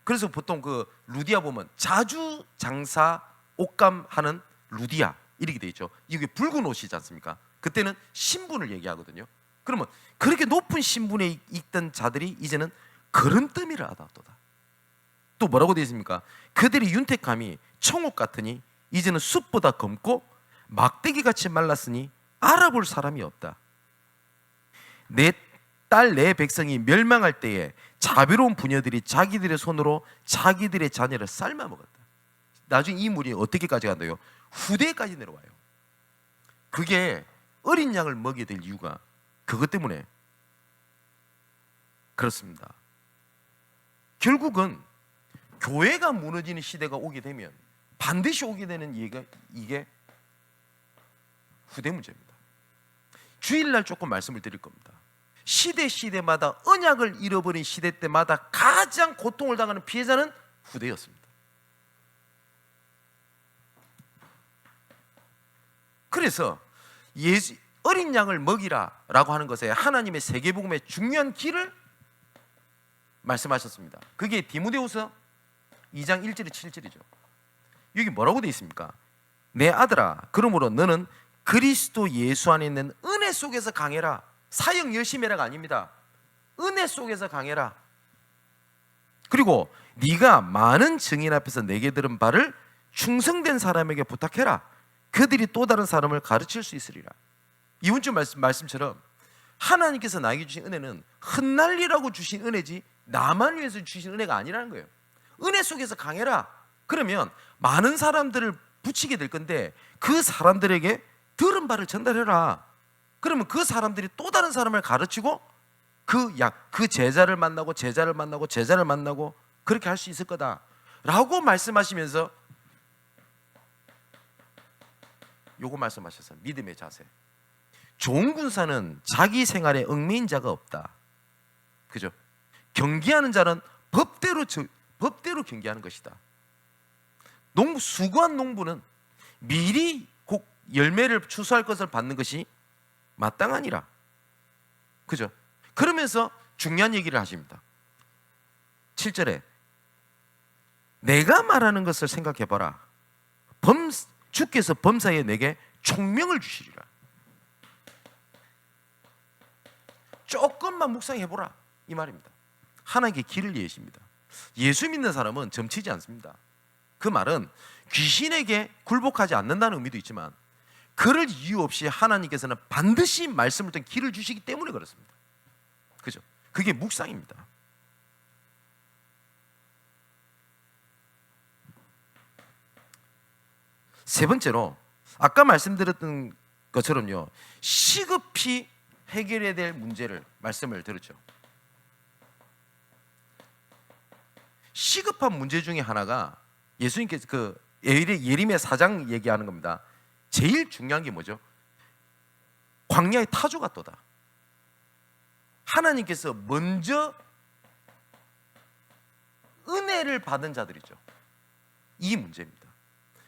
그래서 보통 그 루디아 보면 자주 장사 옷감하는 루디아 이렇게 돼 있죠. 이게 붉은 옷이지 않습니까? 그때는 신분을 얘기하거든요. 그러면 그렇게 높은 신분에 있던 자들이 이제는 거름더미를 얻었도다. 또 뭐라고 되어 있습니까? 그들의 윤택함이 청옥 같으니 이제는 숲보다 검고 막대기같이 말랐으니 알아볼 사람이 없다. 내 딸 내 백성이 멸망할 때에 자비로운 부녀들이 자기들의 손으로 자기들의 자녀를 삶아 먹었다. 나중에 이 물이 어떻게까지 간다요? 후대까지 내려와요. 그게 어린 양을 먹여야 될 이유가 그것 때문에 그렇습니다. 결국은 교회가 무너지는 시대가 오게 되면 반드시 오게 되는 이게 후대 문제입니다. 주일날 조금 말씀을 드릴 겁니다. 시대마다 언약을 잃어버린 시대 때마다 가장 고통을 당하는 피해자는 후대였습니다. 그래서 어린 양을 먹이라라고 하는 것에 하나님의 세계복음의 중요한 길을 말씀하셨습니다. 그게 디모데후서 2장 1절에 7절이죠. 여기 뭐라고 되어 있습니까? 내 아들아, 그러므로 너는 그리스도 예수 안에 있는 은혜 속에서 강해라. 사역 열심히 해라가 아닙니다. 은혜 속에서 강해라. 그리고 네가 많은 증인 앞에서 내게 들은 바를 충성된 사람에게 부탁해라. 그들이 또 다른 사람을 가르칠 수 있으리라. 이번 주 말씀처럼 하나님께서 나에게 주신 은혜는 흩날리라고 주신 은혜지 나만 위해서 주신 은혜가 아니라는 거예요. 은혜 속에서 강해라. 그러면 많은 사람들을 붙이게 될 건데 그 사람들에게 들은 바를 전달해라. 그러면 그 사람들이 또 다른 사람을 가르치고 그 제자를 만나고 그렇게 할 수 있을 거다라고 말씀하시면서 요거 말씀하셨어요. 믿음의 자세. 좋은 군사는 자기 생활에 얽매인 자가 없다. 그죠? 경계하는 자는 법대로 경계하는 것이다. 수고한 농부는 미리 곧 열매를 추수할 것을 받는 것이 마땅하니라. 그죠? 그러면서 중요한 얘기를 하십니다. 7절에 내가 말하는 것을 생각해봐라. 주께서 범사에 내게 총명을 주시리라. 조금만 묵상해보라 이 말입니다. 하나님께 길을 예십니다. 예수 믿는 사람은 점치지 않습니다. 그 말은 귀신에게 굴복하지 않는다는 의미도 있지만 그럴 이유 없이 하나님께서는 반드시 말씀을 통해 길을 주시기 때문에 그렇습니다. 그죠? 그게 묵상입니다. 세 번째로 아까 말씀드렸던 것처럼요, 시급히 해결해야 될 문제를 말씀을 드렸죠. 시급한 문제 중에 하나가 예수님께서 그 예레미야 4장 얘기하는 겁니다. 제일 중요한 게 뭐죠? 광야의 타조가 또다. 하나님께서 먼저 은혜를 받은 자들이죠. 이 문제입니다.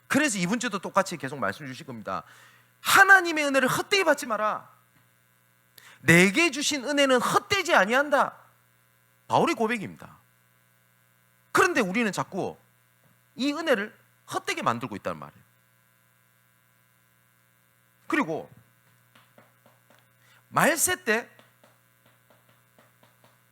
그래서 이번 주도 똑같이 계속 말씀 주실 겁니다. 하나님의 은혜를 헛되이 받지 마라. 내게 주신 은혜는 헛되지 아니한다. 바울의 고백입니다. 그런데 우리는 자꾸 이 은혜를 헛되게 만들고 있다는 말이에요. 그리고 말세 때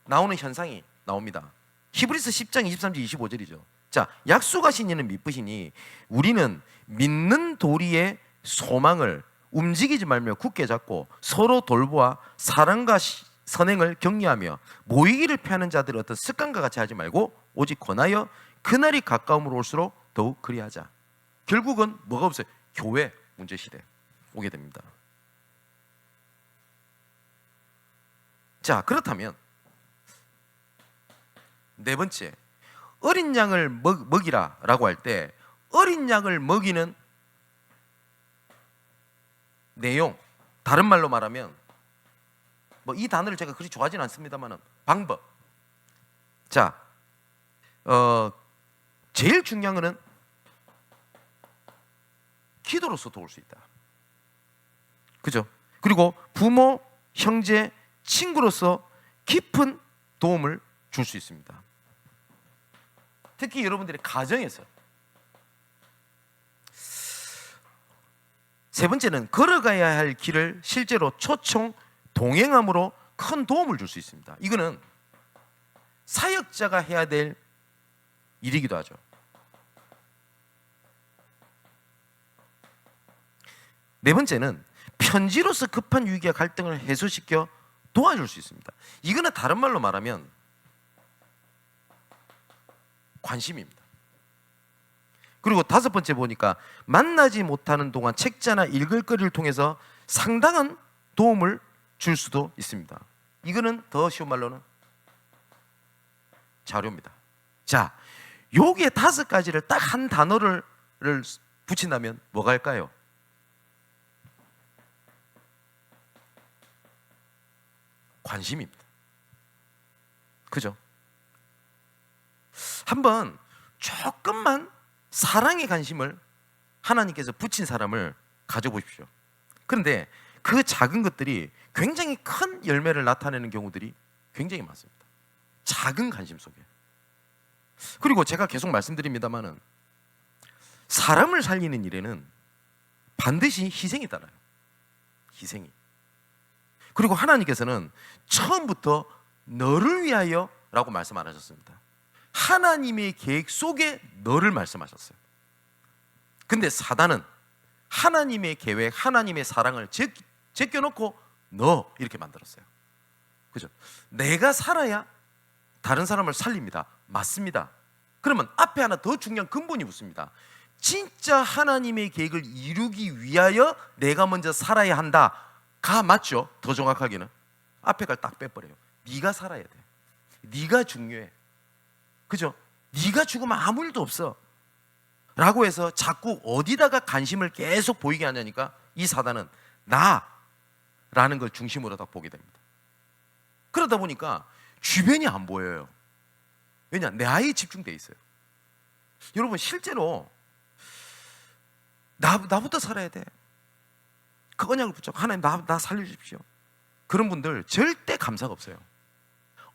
나오는 현상이 나옵니다. 히브리서 10장 23절 25절이죠. 자, 약속하신 이는 미쁘시니 우리는 믿는 도리의 소망을 움직이지 말며 굳게 잡고 서로 돌보아 사랑과 선행을 격려하며 모이기를 피하는 자들의 어떤 습관과 같이 하지 말고 오직 권하여 그날이 가까움으로 올수록 더욱 그리하자. 결국은 뭐가 없어요? 교회 문제시대 오게 됩니다. 자, 그렇다면 네 번째, 어린 양을 먹이라 라고 할 때 어린 양을 먹이는 내용, 다른 말로 말하면 뭐 이 단어를 제가 그리 좋아하진 않습니다만 방법. 자, 제일 중요한 것은 기도로서 도울 수 있다. 그죠? 그리고 부모, 형제, 친구로서 깊은 도움을 줄 수 있습니다. 특히 여러분들의 가정에서. 세 번째는 걸어가야 할 길을 실제로 초청 동행함으로 큰 도움을 줄 수 있습니다. 이거는 사역자가 해야 될 일이기도 하죠. 네 번째는 편지로서 급한 위기와 갈등을 해소시켜 도와줄 수 있습니다. 이거는 다른 말로 말하면 관심입니다. 그리고 다섯 번째 보니까 만나지 못하는 동안 책자나 읽을 거리를 통해서 상당한 도움을 줄 수도 있습니다. 이거는 더 쉬운 말로는 자료입니다. 자, 요게 다섯 가지를 딱 한 단어를 붙인다면 뭐가 할까요? 관심입니다. 그죠? 한번 조금만 사랑의 관심을 하나님께서 붙인 사람을 가져보십시오. 그런데 그 작은 것들이 굉장히 큰 열매를 나타내는 경우들이 굉장히 많습니다. 작은 관심 속에. 그리고 제가 계속 말씀드립니다만은 사람을 살리는 일에는 반드시 희생이 따라요. 희생이. 그리고 하나님께서는 처음부터 너를 위하여 라고 말씀 안 하셨습니다. 하나님의 계획 속에 너를 말씀하셨어요. 근데 사단은 하나님의 계획, 하나님의 사랑을 제껴놓고 너 이렇게 만들었어요. 그죠? 내가 살아야 다른 사람을 살립니다. 맞습니다. 그러면 앞에 하나 더 중요한 근본이 붙습니다. 진짜 하나님의 계획을 이루기 위하여 내가 먼저 살아야 한다가 맞죠? 더 정확하게는 앞에 걸 딱 빼버려요. 네가 살아야 돼. 네가 중요해. 그죠? 네가 죽으면 아무 일도 없어 라고 해서 자꾸 어디다가 관심을 계속 보이게 하냐니까 이 사단은 나라는 걸 중심으로 딱 보게 됩니다. 그러다 보니까 주변이 안 보여요. 왜냐? 내 아이에 집중돼 있어요. 여러분 실제로 나부터 살아야 돼. 그 언약을 붙잡고 하나님 나 살려주십시오. 그런 분들 절대 감사가 없어요.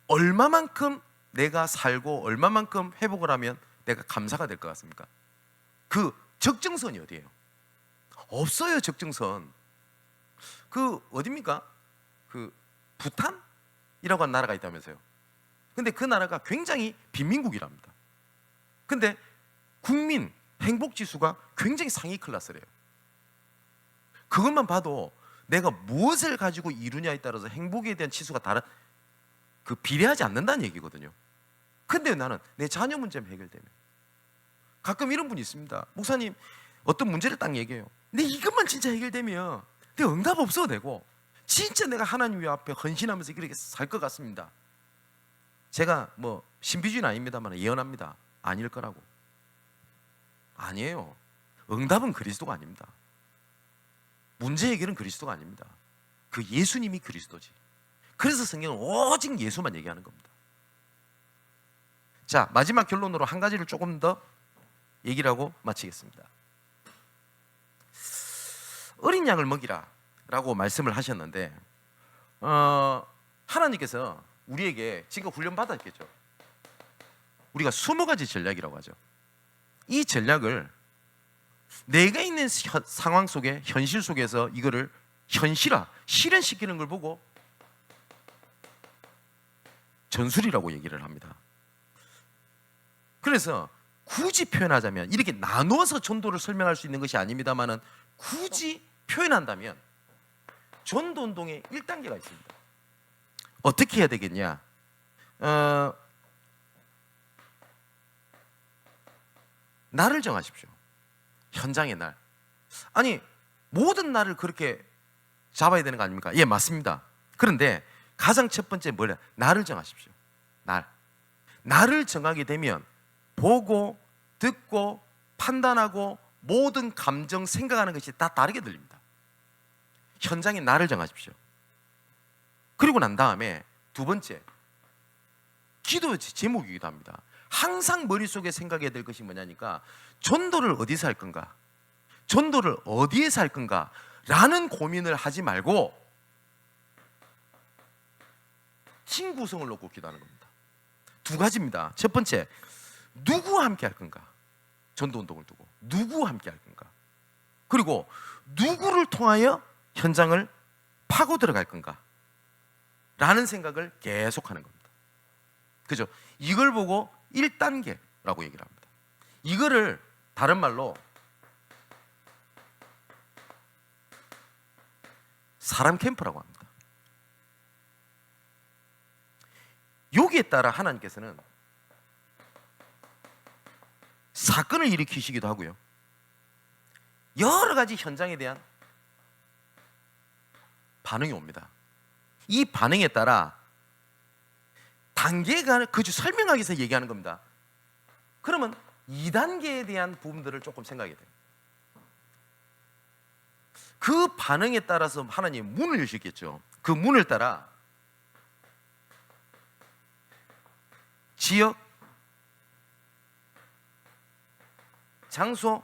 얼마만큼 내가 살고 얼마만큼 회복을 하면 내가 감사가 될 것 같습니까? 그 적정선이 어디예요? 없어요. 적정선. 그 어디입니까? 그 부탄이라고 하는 나라가 있다면서요. 근데 그 나라가 굉장히 빈민국이랍니다. 근데 국민 행복지수가 굉장히 상위 클래스래요. 그것만 봐도 내가 무엇을 가지고 이루냐에 따라서 행복에 대한 치수가 비례하지 않는다는 얘기거든요. 근데 나는 내 자녀 문제만 해결되면, 가끔 이런 분이 있습니다. 목사님 어떤 문제를 딱 얘기해요. 근데 이것만 진짜 해결되면 내 응답 없어도 되고 진짜 내가 하나님 앞에 헌신하면서 이렇게 살 것 같습니다. 제가 뭐 신비주의는 아닙니다만 예언합니다. 아닐 거라고. 아니에요. 응답은 그리스도가 아닙니다. 문제 해결은 그리스도가 아닙니다. 그 예수님이 그리스도지. 그래서 성경은 오직 예수만 얘기하는 겁니다. 자, 마지막 결론으로 한 가지를 조금 더 얘기를 하고 마치겠습니다. 어린 양을 먹이라 라고 말씀을 하셨는데 하나님께서 우리에게 지금 훈련 받았겠죠. 우리가 20가지 전략이라고 하죠. 이 전략을 내가 있는 상황 속에, 현실 속에서 이거를 실현시키는 걸 보고 전술이라고 얘기를 합니다. 그래서 굳이 표현하자면, 이렇게 나누어서 전도를 설명할 수 있는 것이 아닙니다만은 굳이 표현한다면 전도 운동의 1단계가 있습니다. 어떻게 해야 되겠냐? 날을 정하십시오. 현장의 날. 아니, 모든 날을 그렇게 잡아야 되는 거 아닙니까? 예, 맞습니다. 그런데 가장 첫 번째 뭐냐? 날을 정하십시오. 날을 정하게 되면 보고, 듣고, 판단하고 모든 감정, 생각하는 것이 다 다르게 들립니다. 현장의 날을 정하십시오. 그리고 난 다음에 두 번째, 기도의 제목이기도 합니다. 항상 머릿속에 생각해야 될 것이 뭐냐니까, 전도를 어디서 할 건가, 전도를 어디에서 할 건가 라는 고민을 하지 말고 팀 구성을 놓고 기도하는 겁니다. 두 가지입니다. 첫 번째, 누구와 함께 할 건가, 전도 운동을 두고 누구와 함께 할 건가, 그리고 누구를 통하여 현장을 파고 들어갈 건가 라는 생각을 계속하는 겁니다. 그죠? 이걸 보고 1단계라고 얘기를 합니다. 이거를 다른 말로 사람 캠프라고 합니다. 여기에 따라 하나님께서는 사건을 일으키시기도 하고요, 여러 가지 현장에 대한 반응이 옵니다. 이 반응에 따라 단계가 그저 설명하기 위해서 얘기하는 겁니다. 그러면 2단계에 대한 부분들을 조금 생각해야 돼요. 그 반응에 따라서 하나님 문을 여시겠죠. 그 문을 따라 지역, 장소,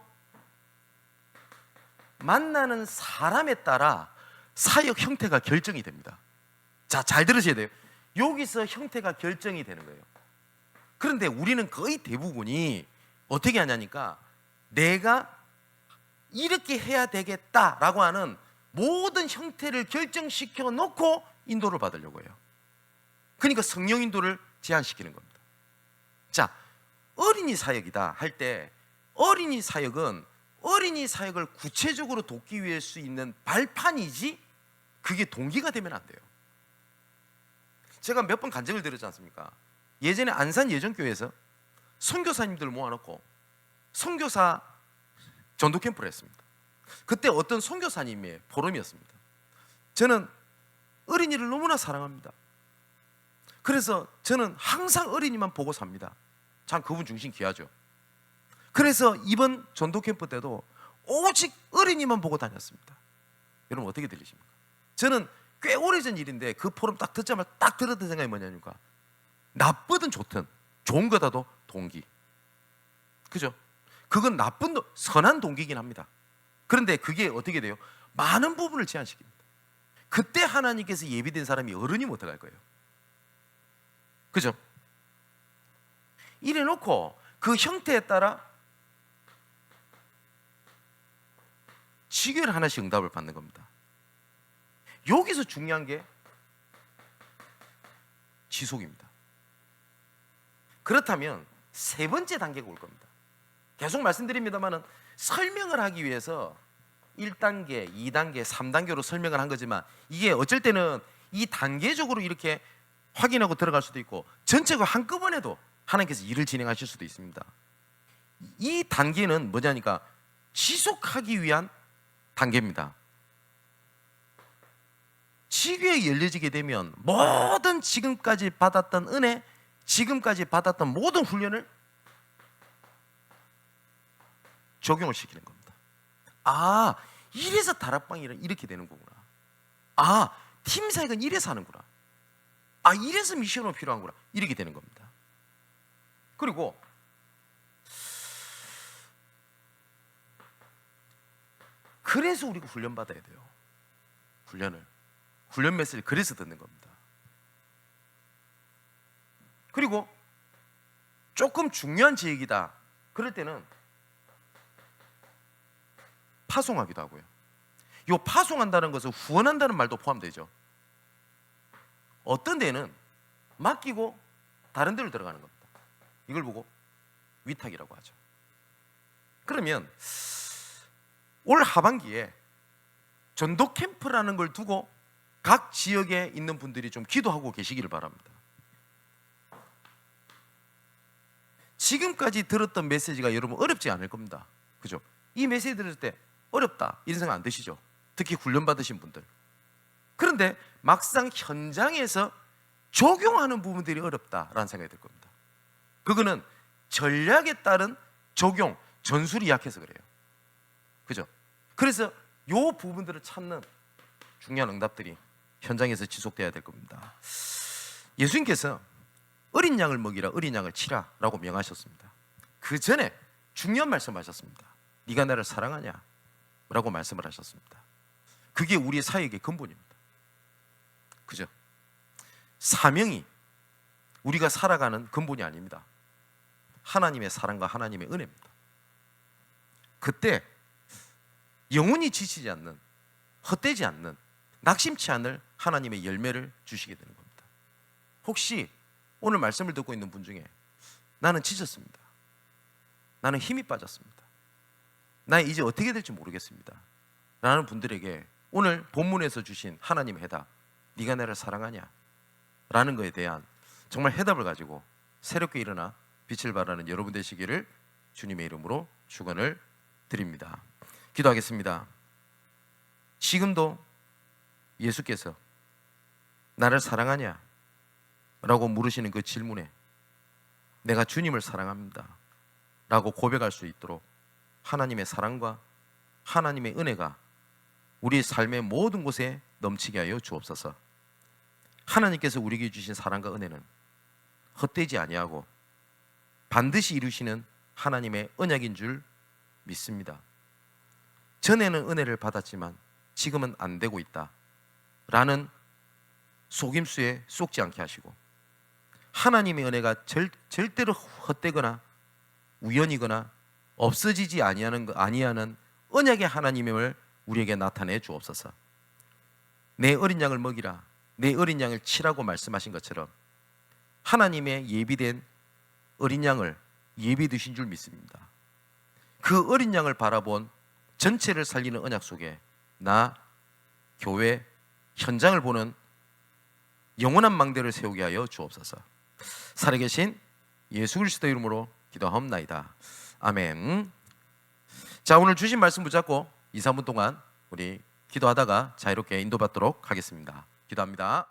만나는 사람에 따라 사역 형태가 결정이 됩니다. 자, 잘 들으셔야 돼요. 여기서 형태가 결정이 되는 거예요. 그런데 우리는 거의 대부분이 어떻게 하냐니까, 내가 이렇게 해야 되겠다라고 하는 모든 형태를 결정시켜 놓고 인도를 받으려고 해요. 그러니까 성령 인도를 제한시키는 겁니다. 자, 어린이 사역이다 할 때, 어린이 사역은 어린이 사역을 구체적으로 돕기 위해 수 있는 발판이지 그게 동기가 되면 안 돼요. 제가 몇 번 간증을 드렸지 않습니까? 예전에 안산 예전교회에서 선교사님들 모아놓고 선교사 전도 캠프를 했습니다. 그때 어떤 선교사님의 포럼이었습니다. 저는 어린이를 너무나 사랑합니다. 그래서 저는 항상 어린이만 보고 삽니다. 참 그분 중심 귀하죠. 그래서 이번 전도 캠프 때도 오직 어린이만 보고 다녔습니다. 여러분 어떻게 들리십니까? 저는 꽤 오래전 일인데 그 포럼 딱 듣자마자 딱 들었던 생각이 뭐냐니까, 나쁘든 좋든 좋은 거다도 동기. 그죠? 그건 선한 동기긴 합니다. 그런데 그게 어떻게 돼요? 많은 부분을 제한시킵니다. 그때 하나님께서 예비된 사람이 어른이면 어떡할 거예요? 그죠? 이래 놓고 그 형태에 따라 지교를 하나씩 응답을 받는 겁니다. 여기서 중요한 게 지속입니다. 그렇다면 세 번째 단계가 올 겁니다. 계속 말씀드립니다만은 설명을 하기 위해서 1단계, 2단계, 3단계로 설명을 한 거지만, 이게 어쩔 때는 이 단계적으로 이렇게 확인하고 들어갈 수도 있고, 전체가 한꺼번에도 하나님께서 일을 진행하실 수도 있습니다. 이 단계는 뭐냐니까, 지속하기 위한 단계입니다. 지교에 열려지게 되면 모든 지금까지 받았던 은혜, 지금까지 받았던 모든 훈련을 적용을 시키는 겁니다. 아, 이래서 다락방이 이렇게 되는 거구나. 아, 팀사역은 이래서 하는구나. 아, 이래서 미션으로 필요한구나. 이렇게 되는 겁니다. 그리고 그래서 우리가 훈련 받아야 돼요. 훈련 메시지를 그래서 듣는 겁니다. 그리고 조금 중요한 제 얘기다 그럴 때는 파송하기도 하고요. 이 파송한다는 것은 후원한다는 말도 포함되죠. 어떤 데는 맡기고 다른 데로 들어가는 겁니다. 이걸 보고 위탁이라고 하죠. 그러면 올 하반기에 전도 캠프라는 걸 두고 각 지역에 있는 분들이 좀 기도하고 계시기를 바랍니다. 지금까지 들었던 메시지가 여러분 어렵지 않을 겁니다. 그죠? 이 메시지 들을 때 어렵다 이런 생각 안 드시죠? 특히 훈련 받으신 분들. 그런데 막상 현장에서 적용하는 부분들이 어렵다라는 생각이 들 겁니다. 그거는 전략에 따른 적용, 전술이 약해서 그래요. 그죠? 그래서 요 부분들을 찾는 중요한 응답들이 현장에서 지속돼야 될 겁니다. 예수님께서 어린 양을 먹이라 어린 양을 치라 라고 명하셨습니다. 그 전에 중요한 말씀하셨습니다. 네가 나를 사랑하냐? 라고 말씀을 하셨습니다. 그게 우리의 사역의 근본입니다. 그죠? 사명이 우리가 살아가는 근본이 아닙니다. 하나님의 사랑과 하나님의 은혜입니다. 그때 영원히 지치지 않는, 헛되지 않는, 낙심치 않을 하나님의 열매를 주시게 되는 겁니다. 혹시 오늘 말씀을 듣고 있는 분 중에 나는 지쳤습니다, 나는 힘이 빠졌습니다, 나 이제 어떻게 될지 모르겠습니다 라는 분들에게 오늘 본문에서 주신 하나님의 해답, 네가 나를 사랑하냐? 라는 것에 대한 정말 해답을 가지고 새롭게 일어나 빛을 발하는 여러분 되시기를 주님의 이름으로 축원을 드립니다. 기도하겠습니다. 지금도 예수께서 나를 사랑하냐? 라고 물으시는 그 질문에 내가 주님을 사랑합니다 라고 고백할 수 있도록 하나님의 사랑과 하나님의 은혜가 우리 삶의 모든 곳에 넘치게 하여 주옵소서. 하나님께서 우리에게 주신 사랑과 은혜는 헛되지 아니하고 반드시 이루시는 하나님의 언약인 줄 믿습니다. 전에는 은혜를 받았지만 지금은 안 되고 있다 라는 속임수에 쏙지 않게 하시고, 하나님의 은혜가 절대로 헛되거나 우연이거나 없어지지 아니하는 언약의 하나님임을 우리에게 나타내 주옵소서. 내 어린 양을 먹이라, 내 어린 양을 치라고 말씀하신 것처럼 하나님의 예비된 어린 양을 예비 두신 줄 믿습니다. 그 어린 양을 바라본 전체를 살리는 언약 속에 나, 교회, 현장을 보는 영원한 망대를 세우게 하여 주옵소서. 살아계신 예수 그리스도 이름으로 기도하옵나이다. 아멘. 자, 오늘 주신 말씀 붙잡고 2, 3분 동안 우리 기도하다가 자유롭게 인도받도록 하겠습니다. 기도합니다.